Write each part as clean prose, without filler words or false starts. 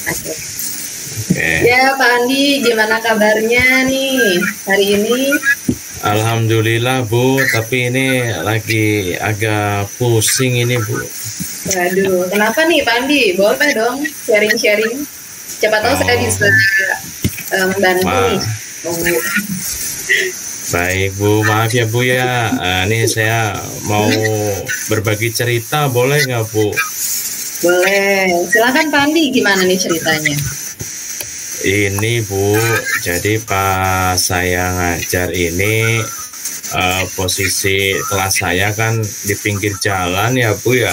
Oke. Oke. Ya Pak Andi, gimana kabarnya nih hari ini? Alhamdulillah Bu, tapi ini lagi agak pusing ini Bu. Waduh, kenapa nih Pak Andi? Boleh dong sharing-sharing. Siapa tahu saya bisa membantu nih. Oh. Baik Bu, maaf ya Bu ya. Ini saya mau berbagi cerita, boleh nggak Bu? Boleh, silakan Pak Andi, gimana nih ceritanya? Ini Bu, jadi pas saya ngajar ini posisi kelas saya kan di pinggir jalan ya Bu ya.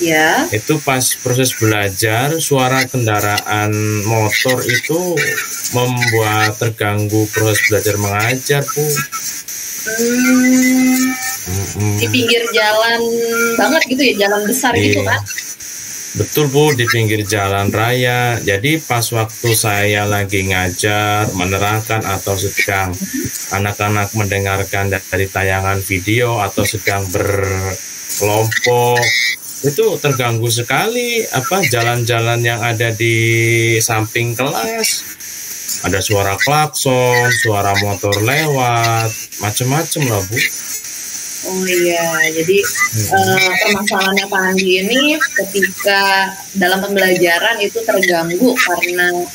Ya. Itu pas proses belajar, suara kendaraan motor itu membuat terganggu proses belajar mengajar Bu. Di pinggir jalan banget gitu ya, jalan besar gitu kan? Betul Bu, di pinggir jalan raya. Jadi pas waktu saya lagi ngajar, menerangkan atau sedang anak-anak mendengarkan dari tayangan video atau sedang berkelompok, itu terganggu sekali jalan-jalan yang ada di samping kelas. Ada suara klakson, suara motor lewat, macem-macem lah Bu. Oh iya, jadi permasalahannya Pak Andi ini ketika dalam pembelajaran itu terganggu karena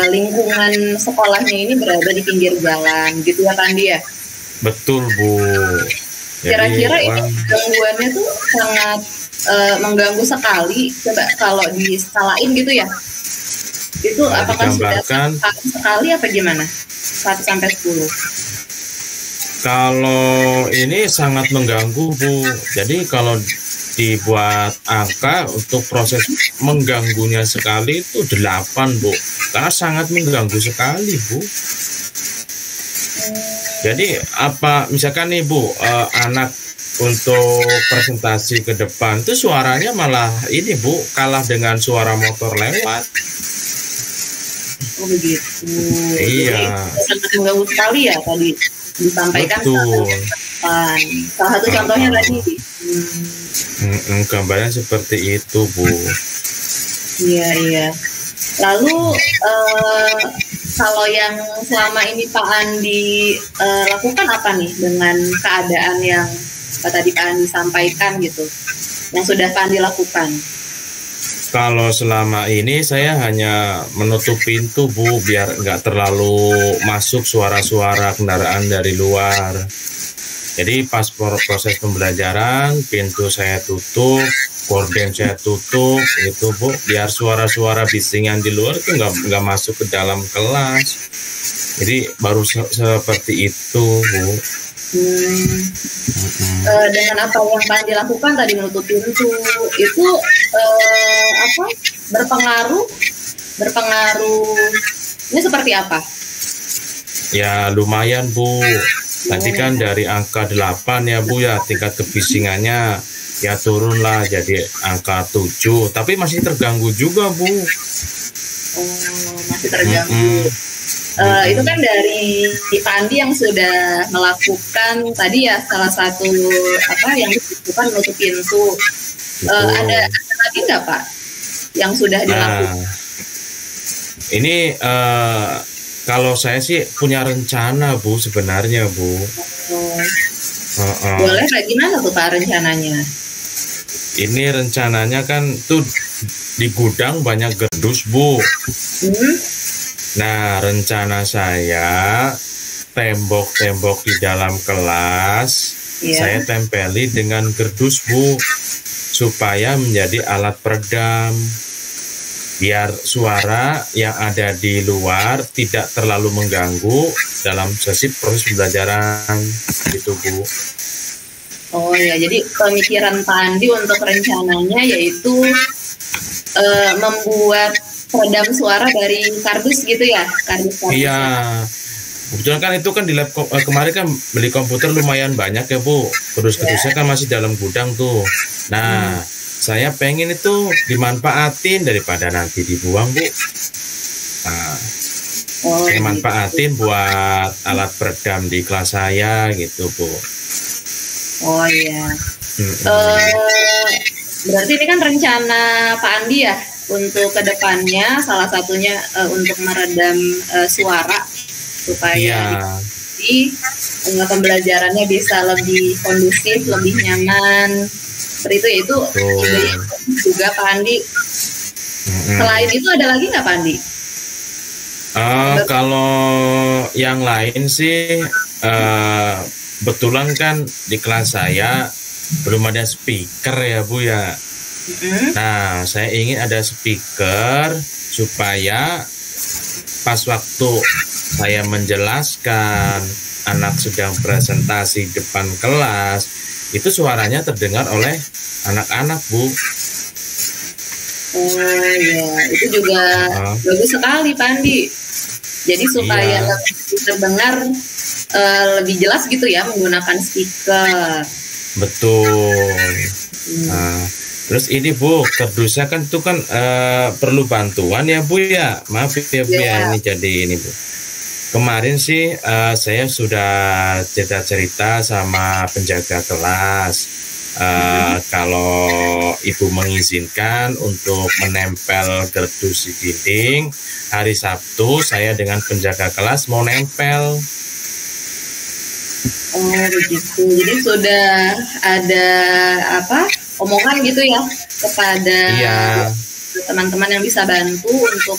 lingkungan sekolahnya ini berada di pinggir jalan, gitu ya Pak Andi ya? Betul Bu. Kira-kira ini gangguannya tuh sangat mengganggu sekali. Coba kalau diskalain gitu ya, itu apakah sudah sekali apa gimana? 1 sampai 10? Kalau ini sangat mengganggu Bu. Jadi kalau dibuat angka untuk proses mengganggunya sekali itu 8 Bu. Karena sangat mengganggu sekali Bu. Jadi misalkan nih Bu, anak untuk presentasi ke depan itu suaranya malah ini Bu, kalah dengan suara motor lewat. Oh begitu. Iya. Jadi, sangat mengganggu sekali ya tadi disampaikan. Betul. Salah satu contohnya tadi. Gambarnya seperti itu Bu. Iya. Lalu kalau yang selama ini Pak Andi lakukan apa nih dengan keadaan yang tadi Pak Andi sampaikan gitu, yang sudah Pak Andi lakukan? Kalau selama ini saya hanya menutup pintu Bu, biar nggak terlalu masuk suara-suara kendaraan dari luar. Jadi pas proses pembelajaran, pintu saya tutup, gorden saya tutup, itu Bu, biar suara-suara bisingan di luar itu nggak masuk ke dalam kelas. Jadi baru seperti itu Bu. Dengan apa yang Pak Andi lakukan tadi, menutup pintu itu berpengaruhnya seperti apa? Ya lumayan Bu. Tadi kan dari angka 8 ya Bu ya, tingkat kebisingannya ya turunlah jadi angka 7, tapi masih terganggu juga Bu. Masih terganggu. Itu kan dari Pak Andi yang sudah melakukan tadi ya, salah satu yang dilakukan menutup pintu. Ada lagi nggak Pak yang sudah dilakukan? Ini kalau saya sih punya rencana Bu sebenarnya Bu. Boleh nggak, gimana tuh Pak rencananya? Ini rencananya kan tuh di gudang banyak gerdus Bu. Nah, rencana saya tembok-tembok di dalam kelas saya tempeli dengan gerdus Bu, supaya menjadi alat peredam, biar suara yang ada di luar tidak terlalu mengganggu dalam sesi proses pembelajaran gitu Bu. Oh ya, jadi pemikiran Pak Andi untuk rencananya yaitu membuat peredam suara dari kardus gitu ya, kardus. Iya, kebetulan kan itu kan di lab kemarin kan beli komputer lumayan banyak ya Bu, kardus-kardusnya kan masih dalam gudang tuh. Nah, saya pengen itu dimanfaatin daripada nanti dibuang Bu. Nah, saya manfaatin buat alat peredam di kelas saya gitu Bu. Oh iya. Berarti ini kan rencana Pak Andi ya, untuk kedepannya salah satunya untuk meredam suara supaya Iya, di pembelajarannya bisa lebih kondusif, lebih nyaman. Seperti itu ya, itu idenya betul. juga Pak Andi. Mm-mm. Selain itu ada lagi nggak Pak Andi? Kalau yang lain sih, betulan kan di kelas saya belum ada speaker ya Bu ya. Mm-mm. Nah, saya ingin ada speaker supaya pas waktu saya menjelaskan, anak sedang presentasi depan kelas, itu suaranya terdengar oleh anak-anak Bu. Oh ya, itu juga Heeh. bagus sekali Pak Andi. Jadi supaya Iya, lebih terdengar lebih jelas gitu ya menggunakan speaker. betul. Hmm. Nah, terus ini Bu, kardusnya kan itu kan perlu bantuan ya Bu ya. Maaf ya Bu ya, Ya, ini jadi ini Bu. Kemarin sih saya sudah cerita-cerita sama penjaga kelas. Kalau Ibu mengizinkan untuk menempel kardus di dinding, hari Sabtu saya dengan penjaga kelas mau nempel. oh begitu. Jadi sudah ada apa omongan gitu ya kepada Iya, teman-teman yang bisa bantu untuk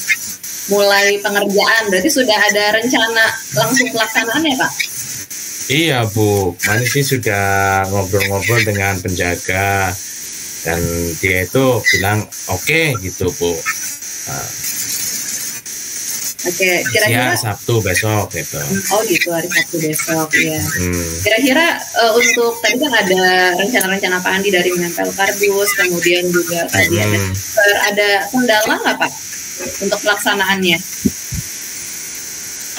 mulai pengerjaan. Berarti sudah ada rencana langsung pelaksanaan ya Pak? iya Bu. Kemarin sih sudah ngobrol-ngobrol dengan penjaga dan dia itu bilang oke gitu Bu. Nah, Oke, ya kira-kira Sabtu besok gitu. oh gitu hari Sabtu besok ya. Hmm. Kira-kira untuk tadi kan ada rencana-rencana Pak Andi dari menempel kardus, kemudian juga tadi Hmm. ada kendala nggak Pak untuk pelaksanaannya?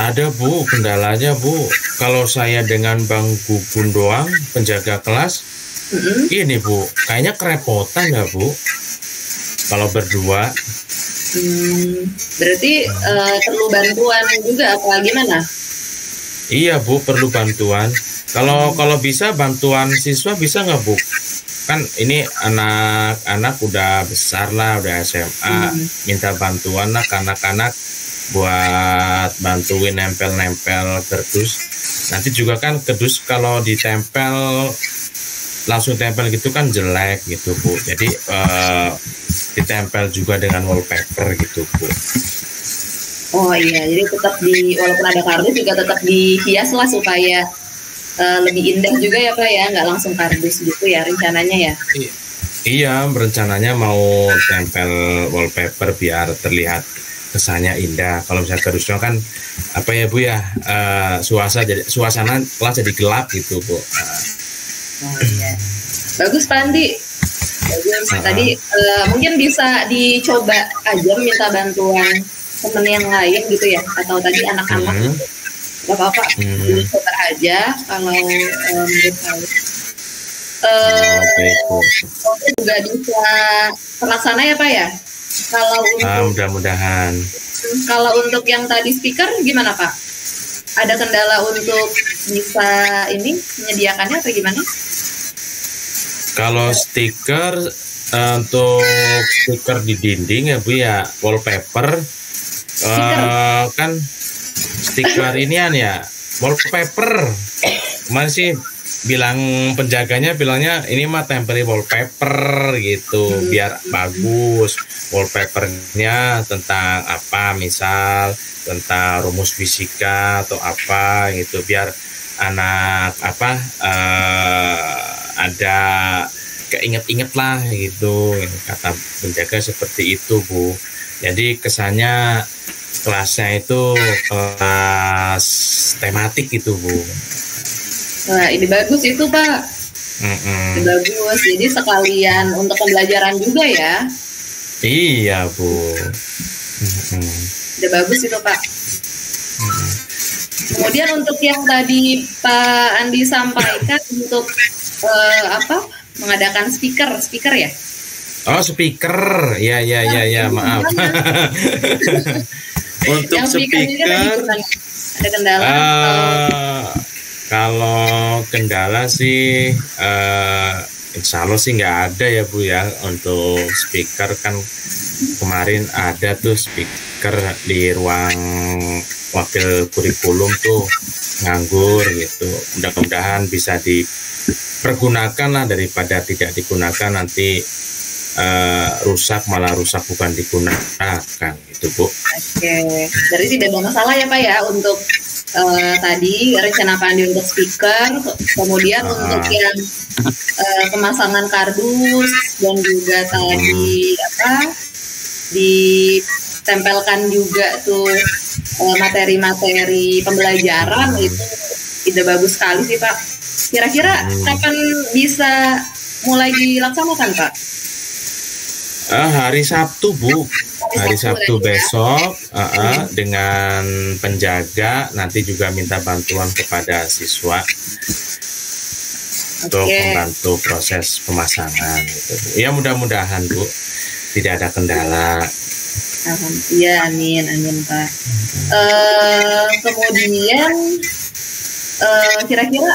Ada Bu, kendalanya Bu. Kalau saya dengan Bang Gugun doang, penjaga kelas, Mm-mm. ini Bu, kayaknya kerepotan ya Bu. Kalau berdua, Berarti perlu bantuan juga apa gimana? iya Bu, perlu bantuan. Kalau bisa bantuan siswa bisa nggak Bu? Kan ini anak-anak udah besar lah, udah SMA, minta bantuan lah ke anak-anak buat bantuin nempel-nempel kardus. Nanti juga kan kardus kalau ditempel langsung tempel gitu kan jelek gitu Bu. Jadi ditempel juga dengan wallpaper gitu Bu. Oh iya, jadi tetap walaupun ada kardus juga tetap dihias lah supaya lebih indah juga ya Pak ya, nggak langsung kardus gitu ya rencananya ya. Iya, rencananya mau tempel wallpaper biar terlihat kesannya indah. Kalau misalnya kardusnya kan apa ya Bu ya, suasana kelas jadi gelap gitu Bu. Oh iya. Bagus Pak Andi. Bagus. Tadi mungkin bisa dicoba aja minta bantuan temen yang lain gitu ya, atau tadi anak-anak gitu. Gak apa-apa, dicoba aja kalau menurut saya. Baik Bu. Juga bisa terlaksana ya Pak ya. Kalau untuk Mudah-mudahan. untuk yang tadi speaker gimana Pak? Ada kendala untuk bisa ini menyediakannya atau gimana? Kalau stiker untuk stiker di dinding ya Bu ya, wallpaper kan stiker inian ya, wallpaper. Kemarin sih penjaganya bilangnya ini mah temporary wallpaper gitu, biar bagus. Wallpapernya tentang apa, misal tentang rumus fisika atau apa gitu, biar anak ada keinget-inget lah gitu, kata penjaga seperti itu Bu. Jadi kesannya kelasnya itu kelas tematik gitu Bu. Wah ini bagus itu Pak. Ini bagus, jadi sekalian untuk pembelajaran juga ya. Iya Bu. Udah bagus itu Pak. Kemudian untuk yang tadi Pak Andi sampaikan untuk mengadakan speaker ya? Oh speaker, ya maaf. Untuk yang speaker, ada kendala? Kalau kendala sih, insya Allah sih nggak ada ya Bu ya. Untuk speaker kan kemarin ada tuh speaker di ruang wakil kurikulum tuh nganggur gitu. Mudah-mudahan bisa dipergunakan lah daripada tidak digunakan nanti rusak, malah rusak bukan digunakan gitu Bu. Oke, jadi tidak ada masalah ya Pak ya untuk tadi rencana Pak Andi untuk speaker, kemudian untuk yang pemasangan kardus dan juga tadi ditempelkan juga tuh materi-materi pembelajaran itu ide bagus sekali sih Pak. Kira-kira kapan bisa mulai dilaksanakan Pak? Hari Sabtu Bu, hari Sabtu besok dengan penjaga, nanti juga minta bantuan kepada siswa untuk membantu proses pemasangan gitu. Ya mudah-mudahan Bu tidak ada kendala. Iya, amin Pak. Kemudian kira-kira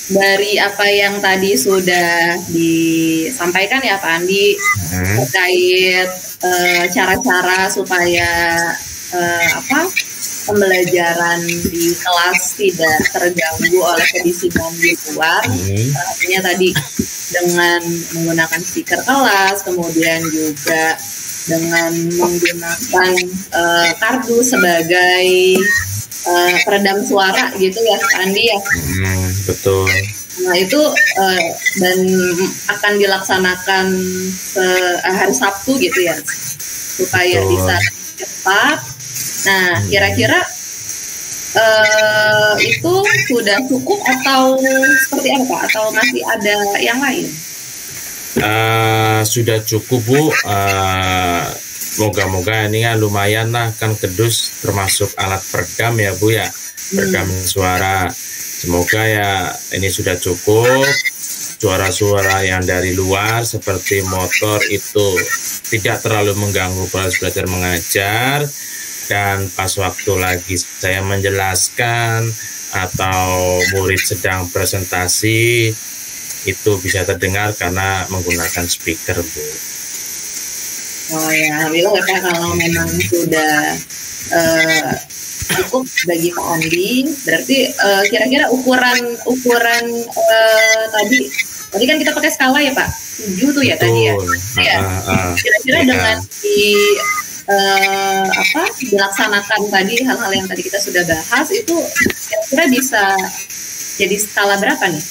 dari apa yang tadi sudah disampaikan ya Pak Andi terkait cara-cara supaya pembelajaran di kelas tidak terganggu oleh kebisingan di luar. Artinya tadi dengan menggunakan speaker kelas, kemudian juga dengan menggunakan kardus sebagai peredam suara gitu ya Pak Andi ya. Betul. Nah itu dan akan dilaksanakan hari Sabtu gitu ya supaya bisa cepat. Nah kira-kira itu sudah cukup atau seperti apa Pak? Atau masih ada yang lain? Sudah cukup Bu. Moga-moga ini kan lumayan lah, kan kardus termasuk alat peredam ya Bu ya, peredam suara. Semoga ya ini sudah cukup. Suara-suara yang dari luar seperti motor itu tidak terlalu mengganggu proses belajar mengajar, dan pas waktu lagi saya menjelaskan atau murid sedang presentasi itu bisa terdengar karena menggunakan speaker Bu. Oh ya, alhamdulillah ya Pak, kalau memang sudah cukup bagi Pak Andi, berarti kira-kira ukuran tadi kan kita pakai skala ya Pak, 7 tuh ya. Betul. Tadi ya. Kira-kira dengan dilaksanakan tadi hal-hal yang tadi kita sudah bahas itu kira-kira bisa jadi skala berapa nih?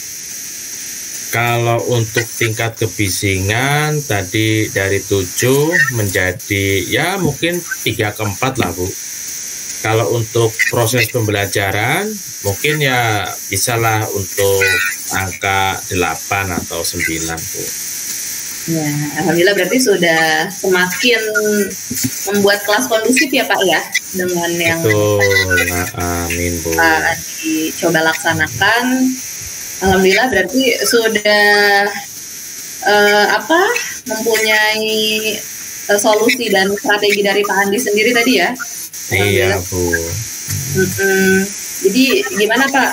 Kalau untuk tingkat kebisingan tadi dari 7 menjadi ya mungkin 3 ke 4 lah Bu. Kalau untuk proses pembelajaran mungkin ya bisalah untuk angka 8 atau 9 Bu. Ya, alhamdulillah berarti sudah semakin membuat kelas kondusif ya Pak ya dengan yang amin Bu. Dicoba laksanakan. Alhamdulillah berarti sudah mempunyai solusi dan strategi dari Pak Andi sendiri tadi ya. Iya Bu. Jadi gimana Pak,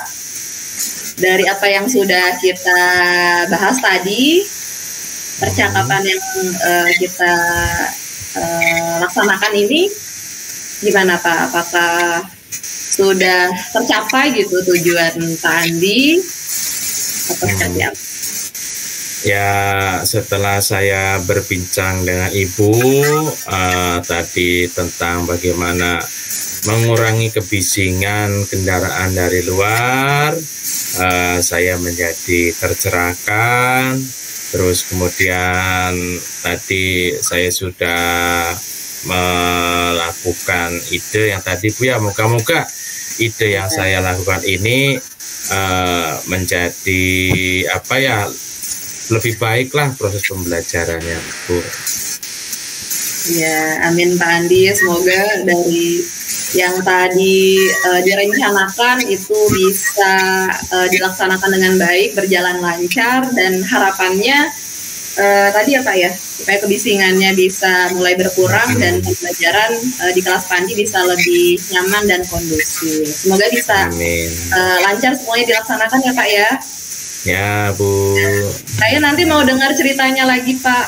dari apa yang sudah kita bahas tadi, percakapan yang kita laksanakan ini gimana Pak? Apakah sudah tercapai gitu tujuan Pak Andi? Ya setelah saya berbincang dengan Ibu tadi tentang bagaimana mengurangi kebisingan kendaraan dari luar, saya menjadi tercerahkan. Terus kemudian tadi saya sudah melakukan ide yang tadi Bu ya, moga-moga ide yang saya lakukan ini menjadi lebih baiklah proses pembelajarannya Bu. Ya, amin Pak Andi. Semoga dari yang tadi direncanakan itu bisa dilaksanakan dengan baik, berjalan lancar, dan harapannya tadi ya Pak ya, supaya kebisingannya bisa mulai berkurang dan pembelajaran di kelas Pak Andi bisa lebih nyaman dan kondusif. Semoga bisa lancar semuanya dilaksanakan ya Pak ya. Ya Bu. Saya nanti mau dengar ceritanya lagi Pak.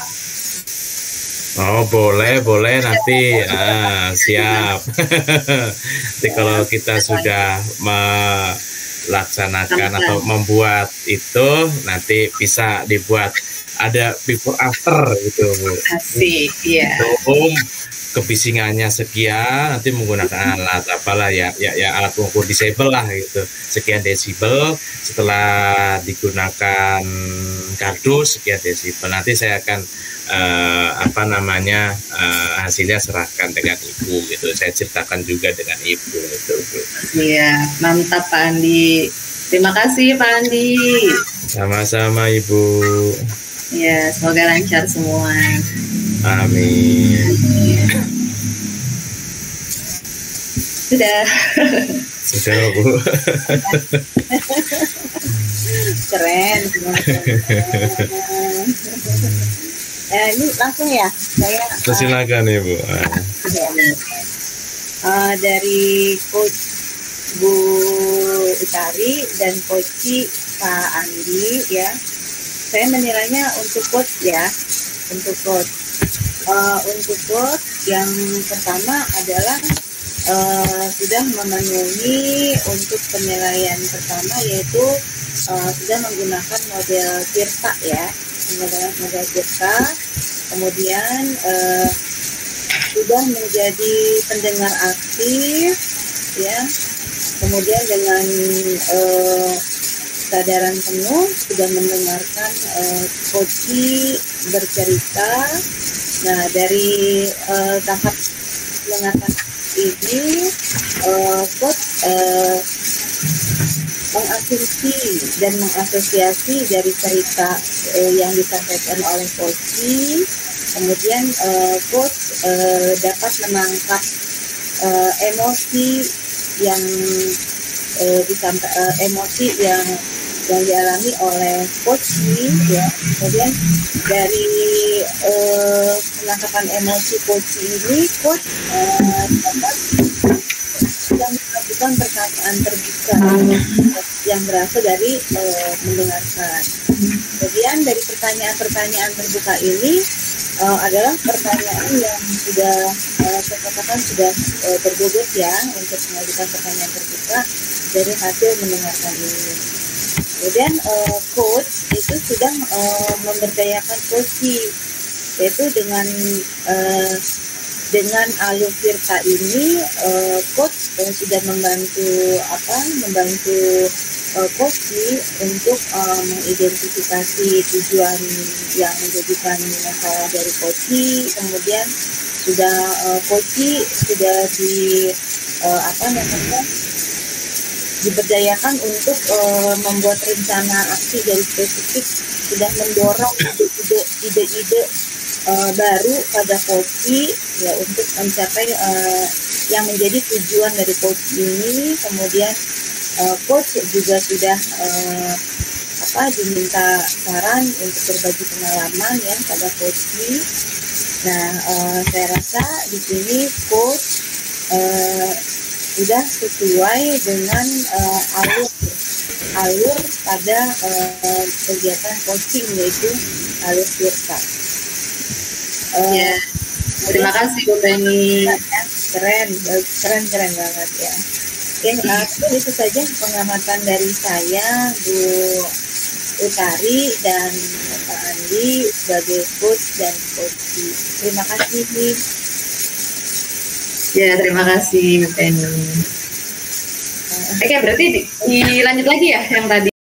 Oh, boleh nanti. Siap. Nanti kalau kita sudah melaksanakan atau membuat itu, nanti bisa dibuat ada before after gitu, Bu. Asik, ya. Kebisingannya sekian, nanti menggunakan alat apalah ya alat pengukur disable lah gitu, sekian desibel, setelah digunakan kardus sekian desibel, nanti saya akan hasilnya serahkan dengan Ibu gitu, saya ceritakan juga dengan Ibu gitu, Bu. Iya, mantap Pak Andi, terima kasih Pak Andi. Sama-sama Ibu. Ya, semoga lancar semua. Amin. Sudah. Sudah, Bu. Keren. Ini langsung ya, saya. Silakan Ibu. Dari Coach Bu Utari dan Coach Pak Andi ya. Saya menilainya untuk Coach ya, untuk Coach. Untuk Coach yang pertama adalah sudah memenuhi untuk penilaian pertama, yaitu sudah menggunakan model Tirta ya, model Tirta. Kemudian sudah menjadi pendengar aktif ya. Kemudian dengan kesadaran penuh sudah mendengarkan Coach bercerita. Nah, dari tahap mendengarkan ini Coach mengasumsi dan mengasosiasi dari cerita yang disampaikan oleh Coach. Kemudian Coach dapat menangkap emosi yang emosi yang dialami oleh Coach ya. Kemudian dari penangkapan emosi Coach ini, Coach dapat melakukan perkataan terbuka yang berasal dari mendengarkan. Kemudian dari pertanyaan-pertanyaan terbuka ini adalah pertanyaan yang sudah saya katakan sudah berbobot ya, untuk mengajukan pertanyaan terbuka dari hasil mendengarkan ini. Kemudian Coach itu sudah memberdayakan Coach, yaitu dengan alur Tirta ini Coach sudah membantu Coach untuk mengidentifikasi tujuan yang menjadikan masalah dari Coach. Kemudian sudah Coach sudah diberdayakan untuk membuat rencana aksi dari spesifik, sudah mendorong ide-ide baru pada Coach ya untuk mencapai yang menjadi tujuan dari Coach ini. Kemudian Coach juga sudah diminta saran untuk berbagi pengalaman ya pada Coach. Nah, saya rasa di sini Coach sudah sesuai dengan alur pada kegiatan coaching, yaitu alur Tirta. Ya, terima kasih Bu Penny. Keren banget ya. Oke, itu saja pengamatan dari saya, Bu Utari dan Pak Andi sebagai coach dan coach. Terima kasih. Ya, terima kasih Bu Penny. Oke, berarti dilanjut lagi ya yang tadi.